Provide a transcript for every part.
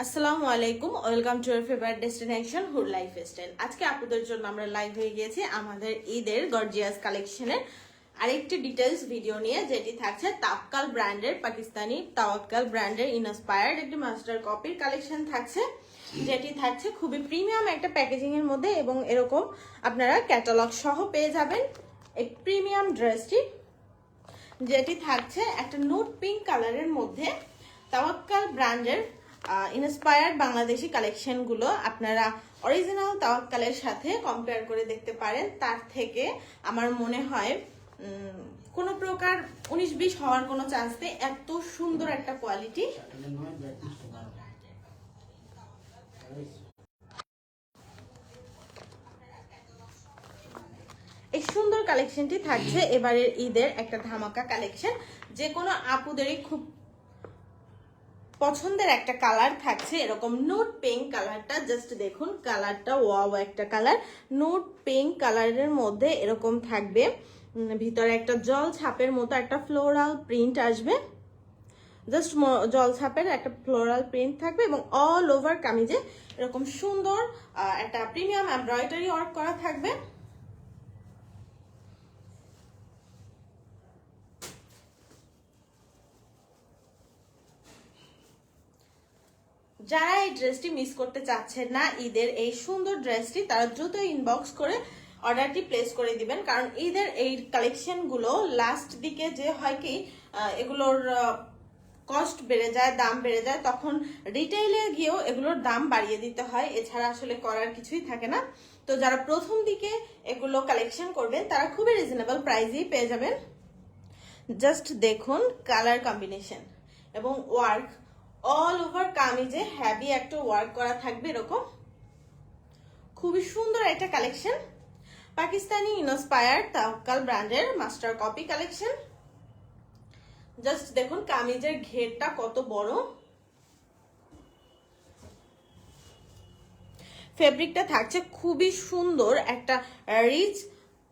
আসসালামু আলাইকুম, welcome to year favourite destination hood lifestyle. আজকে আপনাদের জন্য আমরা লাইভ হয়ে গিয়েছি আমাদের ঈদের গর্জিয়াস কালেকশনের আরেকটি ডিটেলস ভিডিও নিয়ে, যেটি থাকছে তাওয়াক্কাল ব্র্যান্ডের, পাকিস্তানি তাওয়াক্কাল ব্র্যান্ডের ইন্সপায়ার্ড একটি মাস্টার কপির কালেকশন থাকছে, যেটি থাকছে খুবই প্রিমিয়াম একটা প্যাকেজিং এর মধ্যে এবং এরকম আপনারা ক্যাটালগ সহ পেয়ে যাবেন এই প্রিমিয়াম ড্রেসটি, যেটি থাকছে একটা নুট পিঙ্ক কালারের মধ্যে। তাওয়াক্কাল ব্র্যান্ডের ইন্সপায়ার্ড বাংলাদেশি কালেকশনগুলো আপনারা অরিজিনাল তাওয়াক্কালের সাথে কম্পেয়ার করে দেখতে পারেন। তার থেকে আমার মনে হয় কোনো প্রকার 19-20 হওয়ার কোনো চান্স নেই, এত সুন্দর একটা কোয়ালিটি। এই সুন্দর কালেকশনটি থাকছে এবারের ঈদের একটা ধামাকা কালেকশন, যে কোনো আপুদেরই খুব পছন্দের একটা কালার থাকছে। এরকম নুট পিঙ্ক কালারটা, জাস্ট দেখুন কালারটা ওয়াও একটা কালার। নুট পিঙ্ক কালারের মধ্যে এরকম থাকবে, ভিতরে একটা জল ছাপের মতো একটা ফ্লোরাল প্রিন্ট আসবে, জাস্ট জল ছাপের একটা ফ্লোরাল প্রিন্ট থাকবে এবং অল ওভার কামিজে এরকম সুন্দর একটা প্রিমিয়াম এমব্রয়ডারি ওয়ার্ক করা থাকবে। যারা এই ড্রেসটি মিস করতে চাচ্ছেন না ঈদের এই সুন্দর ড্রেসটি, তারা দ্রুত ইনবক্স করে অর্ডারটি প্লেস করে দিবেন, কারণ ঈদের এই কালেকশনগুলো লাস্ট দিকে যে হয় কি এগুলোর কস্ট বেড়ে যায়, দাম বেড়ে যায়, তখন রিটেইলে গিয়েও এগুলোর দাম বাড়িয়ে দিতে হয়, এছাড়া আসলে করার কিছুই থাকে না। তো যারা প্রথম দিকে এগুলো কালেকশন করবেন তারা খুবই রিজনেবল প্রাইসেই পেয়ে যাবেন। জাস্ট দেখুন কালার কম্বিনেশন এবং ওয়ার্ক, অল ওভার কামিজে হ্যাভি একটা ওয়ার্ক করা থাকবে, এরকম খুবই সুন্দর একটা কালেকশন। পাকিস্তানি ইন্সপায়ার্ড তাওয়াক্কাল ব্র্যান্ডের মাস্টার কপি কালেকশন। জাস্ট দেখুন কামিজের ঘেরটা কত বড়, ফেব্রিকটা থাকছে খুবই সুন্দর একটা রিচ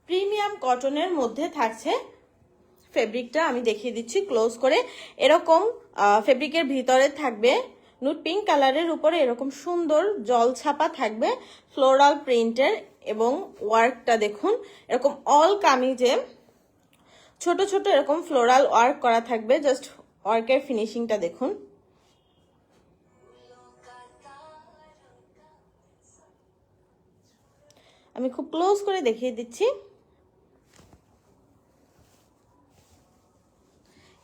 প্রিমিয়াম কটনের মধ্যে থাকছে। ফেব্রিকটা আমি দেখিয়ে দিচ্ছি ক্লোজ করে। এরকম ফেব্রিকের ভিতরে থাকবে নুট পিঙ্ক কালারের উপরে এরকম সুন্দর জল ছাপা থাকবে ফ্লোরাল প্রিন্টের, এবং ওয়ার্কটা দেখুন এরকম অল কামিজে ছোট ছোট এরকম ফ্লোরাল ওয়ার্ক করা থাকবে। জাস্ট ওয়ার্কের ফিনিশিংটা দেখুন, আমি খুব ক্লোজ করে দেখিয়ে দিচ্ছি।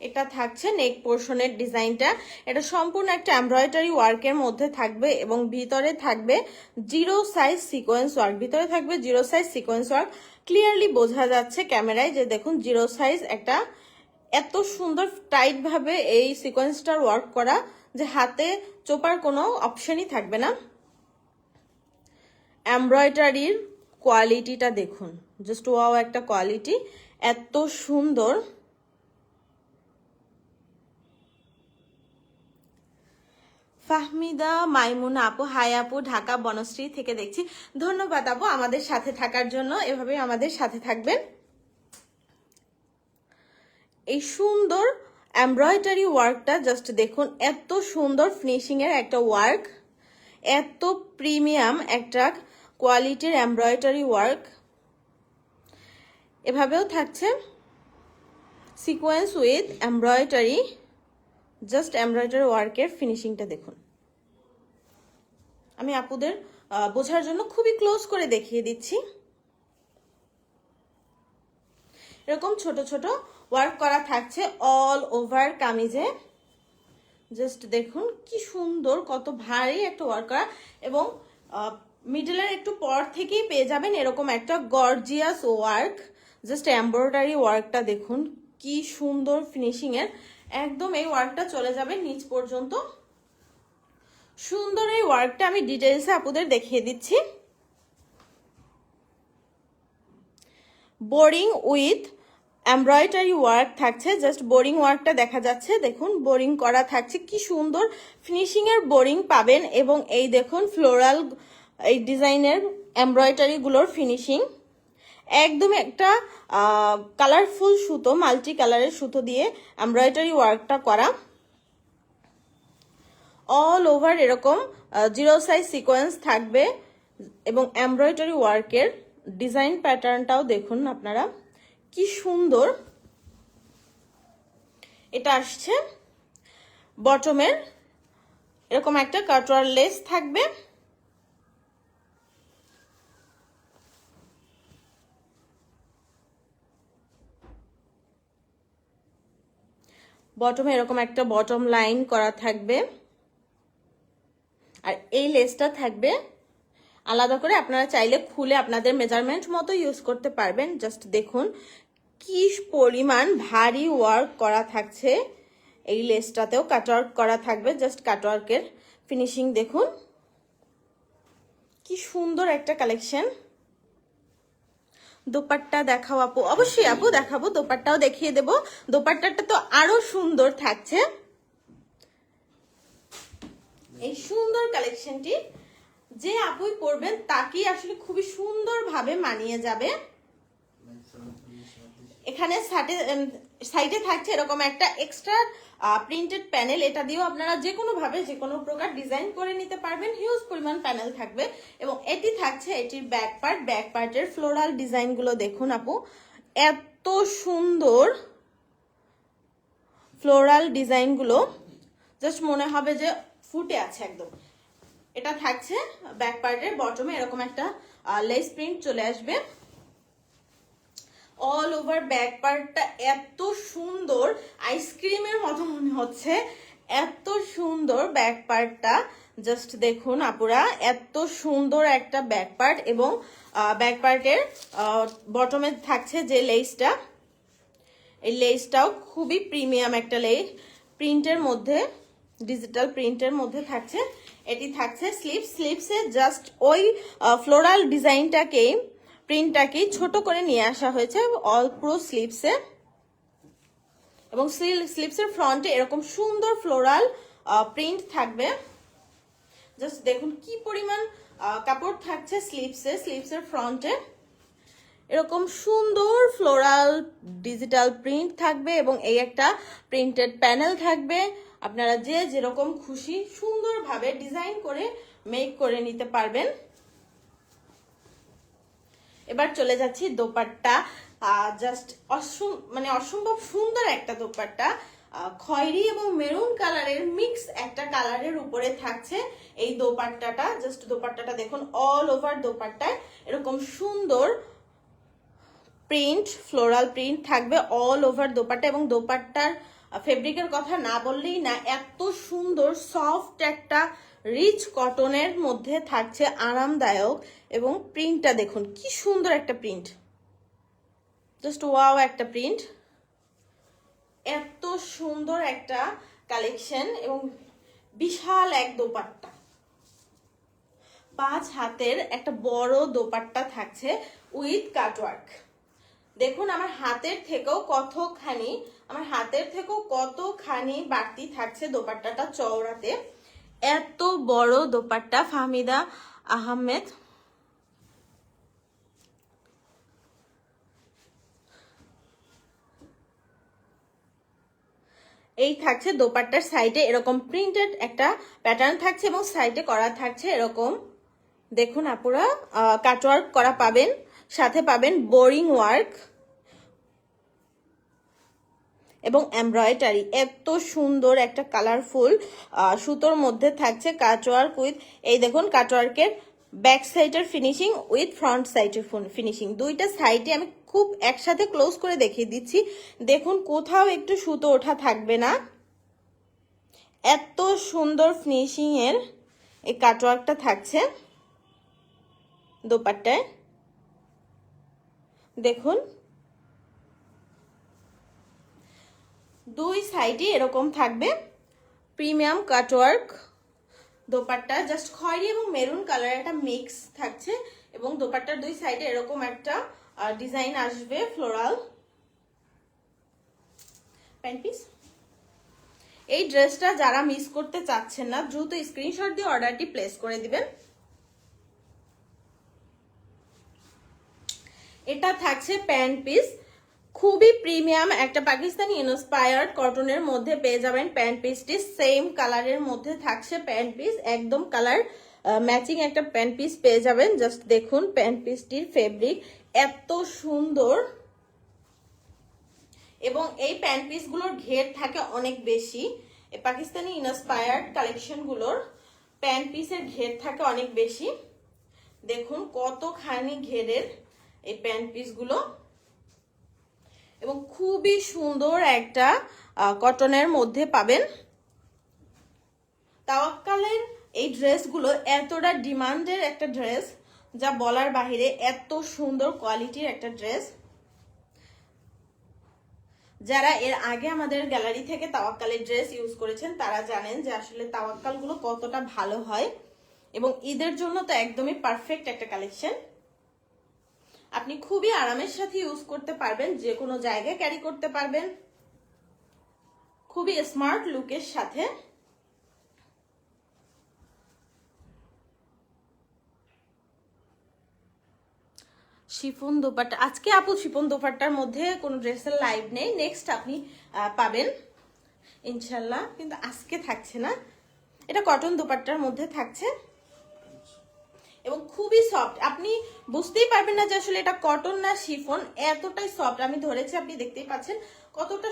এটা থাকছে নেক পোর্শনের ডিজাইনটা, এটা সম্পূর্ণ একটা এমব্রয়ডারি ওয়ার্কের মধ্যে থাকবে এবং ভিতরে থাকবে জিরো সাইজ সিকোয়েন্স ওয়ার্ক, ভিতরে থাকবে zero size sequence work. Clearly বোঝা যাচ্ছে ক্যামেরায় যে দেখুন জিরো সাইজ একটা এত সুন্দর টাইট ভাবে এই সিকোয়েন্সটার ওয়ার্ক করা যে হাতে চোপার কোনো অপশনই থাকবে না। এমব্রয়ডারির কোয়ালিটিটা দেখুন, জাস্ট ওয়াও একটা কোয়ালিটি, এত সুন্দর। ফাহমিদা মাইমুনা আপু, হাই আপু, ঢাকা বনশ্রী থেকে দেখছি। ধন্যবাদ আপু আমাদের সাথে থাকার জন্য, এভাবে আমাদের সাথে থাকবেন। এই সুন্দর এমব্রয়ডারি ওয়ার্কটা জাস্ট দেখুন, এত সুন্দর ফিনিশিং এর একটা ওয়ার্ক, এত প্রিমিয়াম একটা কোয়ালিটির এমব্রয়ডারি ওয়ার্ক। এভাবেও থাকছে sequence with embroidery, just embroidery ওয়ার্কের ফিনিশিংটা দেখুন। আমি আপুদের বোঝার জন্য খুবই ক্লোজ করে দেখিয়ে দিচ্ছি। এরকম ছোট ছোট ওয়ার্ক করা থাকছে অল ওভার কামিজে, জাস্ট দেখুন কি সুন্দর, কত ভারী একটা ওয়ার্ক করা, এবং মিডলের একটু পর থেকেই পেয়ে যাবেন এরকম একটা গর্জিয়াস ওয়ার্ক। জাস্ট এমব্রয়ডারি ওয়ার্কটা দেখুন কি সুন্দর ফিনিশিং এর, একদম এই ওয়ার্কটা চলে যাবে নিচ পর্যন্ত। সুন্দর এই ওয়ার্কটা আমি ডিটেইলসে আপুদের দেখিয়ে দিচ্ছি। বোরিং উইথ এমব্রয়ডারি ওয়ার্ক থাকছে, জাস্ট বোরিং ওয়ার্কটা দেখা যাচ্ছে, দেখুন বোরিং করা থাকছে, কি সুন্দর ফিনিশিং এর বোরিং পাবেন। এবং এই দেখুন ফ্লোরাল এই ডিজাইনের এমব্রয়ডারি গুলোর ফিনিশিং একদম একটা কালারফুল সুতো, মাল্টি কালারের সুতো দিয়ে এমব্রয়ডারি ওয়ার্কটা করা, অল ওভার এরকম জিরো সাইজ সিকোয়েন্স থাকবে এবং এমব্রয়ডারি ওয়ার্কের ডিজাইন প্যাটার্নটাও দেখুন আপনারা কি সুন্দর। এটা আসছে বটমের এরকম একটা কাটওয়ার লেস থাকবে, বটমে এরকম একটা বটম লাইন করা থাকবে আর এই লেসটা থাকবে আলাদা করে, আপনারা চাইলে খুলে আপনাদের মেজারমেন্ট মতো ইউজ করতে পারবেন। জাস্ট দেখুন কি পরিমাণ ভারী ওয়ার্ক করা থাকছে, এই লেসটাতেও কাটওয়ার্ক করা থাকবে। জাস্ট কাটওয়ার্কের ফিনিশিং দেখুন কি সুন্দর একটা কালেকশন। দোপাট্টা দেখাও আপু? অবশ্যই আপু দেখাবো, দোপাট্টাও দেখিয়ে দেব। দোপাট্টাটা তো আরো সুন্দর থাকছে। এই সুন্দর কালেকশনটি যে আপুই পরবেন তাকেই আসলে খুবই সুন্দরভাবে মানিয়ে যাবে। এখানে সাইডে থাকছে এরকম একটা এক্সট্রা প্রিন্টেড প্যানেল, এটা দিয়েও আপনারা যে কোনো ভাবে যে কোনো প্রকার ডিজাইন করে নিতে পারবেন। হিউজ পরিমাণ প্যানেল থাকবে এবং এটি থাকছে এটির ব্যাক পার্ট। ব্যাক পার্টের ফ্লোরাল ডিজাইন গুলো দেখুন আপু, এত সুন্দর ফ্লোরাল ডিজাইন গুলো, জাস্ট মনে হবে যে ফুটে আছে একদম। এটা থাকছে ব্যাক পার্টের বটমে এরকম একটা লেস প্রিন্ট চলে আসবে। অল ওভার ব্যাক পার্টটা এত সুন্দর, আইসক্রিমের মতো মনে হচ্ছে, এত সুন্দর ব্যাক পার্টটা। জাস্ট দেখুন আপুরা, এত সুন্দর একটা ব্যাক পার্ট এবং ব্যাক পার্টের বটমে থাকছে যে লেসটা, এই লেসটাও খুবই প্রিমিয়াম একটা লেস, প্রিন্টের মধ্যে, ডিজিটাল প্রিন্টের মধ্যে থাকছে। এটি থাকছে স্লিভসে জাস্ট ওই ফ্লোরাল ডিজাইনটাকে, প্রিন্টটাকে ছোট করে নিয়ে আসা হয়েছে অল পুরো স্লিভসে এবং স্লিভসের ফ্রন্টে এরকম সুন্দর ফ্লোরাল প্রিন্ট থাকবে। জাস্ট দেখুন কি পরিমাণ কাপড় থাকছে স্লিভসের ফ্রন্টে এরকম সুন্দর ফ্লোরাল ডিজিটাল প্রিন্ট থাকবে এবং এই একটা প্রিন্টেড প্যানেল থাকবে। আপনারা যে যেরকম খুশি সুন্দরভাবে ডিজাইন করে মেক করে নিতে পারবেন। এবার চলে যাচ্ছি দোপাট্টা, জাস্ট অসম্ভব সুন্দর একটা দোপাট্টা, খয়েরি এবং মেরুন কালারের মিক্স একটা কালারের উপরে থাকছে এই দোপাট্টাটা। জাস্ট দোপাট্টাটা দেখুন, অল ওভার দোপাট্টায় এরকম সুন্দর প্রিন্ট, ফ্লোরাল প্রিন্ট থাকবে অল ওভার দোপাট্টা এবং দোপাট্টার ফেব্রিকের কথা না বললেই না, এত সুন্দর সফট একটা রিচ কটনের মধ্যে থাকছে, আরামদায়ক। এবং প্রিন্টটা দেখুন কি সুন্দর একটা প্রিন্ট, জাস্ট ওয়াও একটা প্রিন্ট, এত সুন্দর একটা কালেকশন এবং বিশাল এক দোপাট্টা, 5 হাতের একটা বড় দোপাট্টা থাকছে উইথ কাটওয়ার্ক। দেখুন আমার হাতের থেকেও কতখানি বাড়তি থাকছে দোপাট্টাটা চওড়াতে, এত বড় দোপাট্টা। ফাহমিদা আহমেদ, এই থাকছে দোপাট্টার সাইডে এরকম প্রিন্টেড একটা প্যাটার্ন থাকছে এবং সাইডে করা থাকছে এরকম, দেখুন আপুরা কাটওয়ার্ক করা পাবেন, সাথে পাবেন বোরিং ওয়ার্ক এবং এমব্রয়ডারি। এত সুন্দর একটা কালারফুল সুতোর মধ্যে থাকছে কাটওয়ার্ক উইথ, এই দেখুন কাটওয়ার্কের ব্যাক সাইডের ফিনিশিং উইথ ফ্রন্ট সাইডের ফিনিশিং, দুইটা সাইডে আমি খুব একসাথে ক্লোজ করে দেখিয়ে দিচ্ছি। দেখুন কোথাও একটু সুতো ওঠা থাকবে না, এত সুন্দর ফিনিশিং এর এই কাটওয়ার্কটা থাকছে দোপাট্টায়। দেখুন দুই সাইডে এরকম থাকবে প্রিমিয়াম কাটওয়ার্ক দোপাট্টা, জাস্ট খয়েরি এবং মেরুন কালার একটা মিক্স থাকছে এবং দোপাট্টার দুই সাইডে এরকম একটা ডিজাইন আসবে ফ্লোরাল প্যান্ট পিস। এই ড্রেসটা যারা মিস করতে চাচ্ছেন না দ্রুত স্ক্রিনশট দিয়ে অর্ডারটি প্লেস করে দিবেন। এটা থাকছে প্যান্ট পিস, খুবই প্রিমিয়াম একটা পাকিস্তানি ইন্সপায়ার্ড কটনের মধ্যে পেয়ে যাবেন প্যান্ট পিসটি। সেম কালারের মধ্যে থাকছে প্যান্ট পিস, একদম কালার ম্যাচিং একটা প্যান্ট পিস পেয়ে যাবেন। জাস্ট দেখুন প্যান্ট পিসটির ফেব্রিক এত সুন্দর, এবং এই প্যান্ট পিসগুলোর ঘের থাকে অনেক বেশি। এই পাকিস্তানি ইন্সপায়ার্ড কালেকশনগুলোর প্যান্ট পিসের ঘের থাকে অনেক বেশি। দেখুন কতখানি ঘেরের এই প্যান্ট পিসগুলো, এবং খুবই সুন্দর একটা কটনের মধ্যে পাবেন। তাওয়াক্কালের এই ড্রেসগুলো এতটা ডিমান্ডের একটা ড্রেস যা বলার বাহিরে, এত সুন্দর কোয়ালিটির একটা ড্রেস। যারা এর আগে আমাদের গ্যালারি থেকে তাওয়াক্কালের ড্রেস ইউজ করেছেন তারা জানেন যে আসলে তাওয়াক্কালগুলো কতটা ভালো হয়, এবং ঈদের জন্য তো একদমই পারফেক্ট একটা কালেকশন। আপনি খুবই আরামের সাথে ইউজ করতে পারবেন, যে কোনো জায়গায় ক্যারি করতে পারবেন খুবই স্মার্ট লুকের সাথে। শিফন দোপাট্টা, আজকে আপু শিফন দোপাট্টার মধ্যে কোনো ড্রেসের লাইভ নেই, নেক্সট আপনি পাবেন ইনশাল্লাহ, কিন্তু আজকে থাকছে না। এটা কটন দোপাট্টার মধ্যে থাকছে এবং খুবই সফট, আপনি বুঝতেই পারবেন না যে আসলে এটা কটন না শিফন, এতটাই সফট। আমি ধরেছি, আপনি দেখতেই পাচ্ছেন কতটা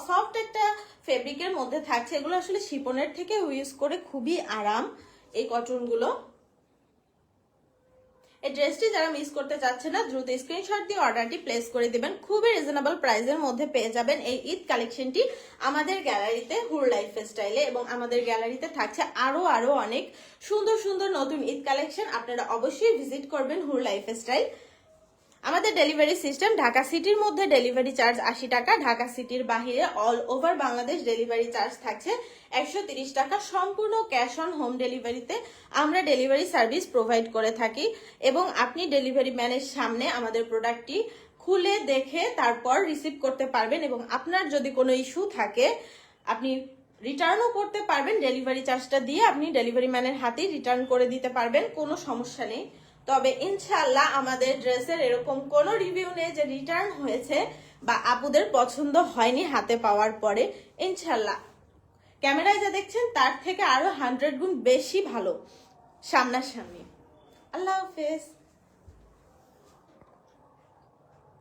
সফট একটা ফেব্রিকের মধ্যে থাকছে। এগুলো আসলে শিফনের থেকে ইউজ করে খুবই আরাম এই কটনগুলো। এই ড্রেসটি যারা মিস করতে চাচ্ছে না দ্রুত স্ক্রিনশট দিয়ে অর্ডারটি প্লেস করে দিবেন। খুবই রিজনেবল প্রাইসের মধ্যে পেয়ে যাবেন এই ঈদ কালেকশনটি আমাদের গ্যালারিতে হুর লাইফ স্টাইলে, এবং আমাদের গ্যালারিতে থাকছে আরো অনেক সুন্দর সুন্দর নতুন ঈদ কালেকশন। আপনারা অবশ্যই ভিজিট করবেন হুর লাইফ স্টাইল। আমাদের ডেলিভারি সিস্টেম, ঢাকা সিটির মধ্যে ডেলিভারি চার্জ 80 টাকা, ঢাকা সিটির বাহিরে all over Bangladesh delivery charge থাকছে 130 টাকা। সম্পূর্ণ ক্যাশ অন হোম ডেলিভারিতে আমরা ডেলিভারি সার্ভিস প্রোভাইড করে থাকি, এবং আপনি ডেলিভারি ম্যানের সামনে আমাদের প্রোডাক্টটি খুলে দেখে তারপর রিসিভ করতে পারবেন, এবং আপনার যদি কোনো ইস্যু থাকে আপনি রিটার্নও করতে পারবেন। ডেলিভারি চার্জটা দিয়ে আপনি ডেলিভারি ম্যানের হাতেই রিটার্ন করে দিতে পারবেন, কোনো সমস্যা নেই। তবে ইনশাল্লাহ আমাদের ড্রেসের এরকম কোনো রিভিউ নেই যে রিটার্ন হয়েছে বা আপুদের পছন্দ হয়নি হাতে পাওয়ার পরে। ইনশাল্লাহ ক্যামেরায় যা দেখছেন তার থেকে আরো 100 গুণ বেশি ভালো সামনাসামনি। আল্লাহ হাফেজ।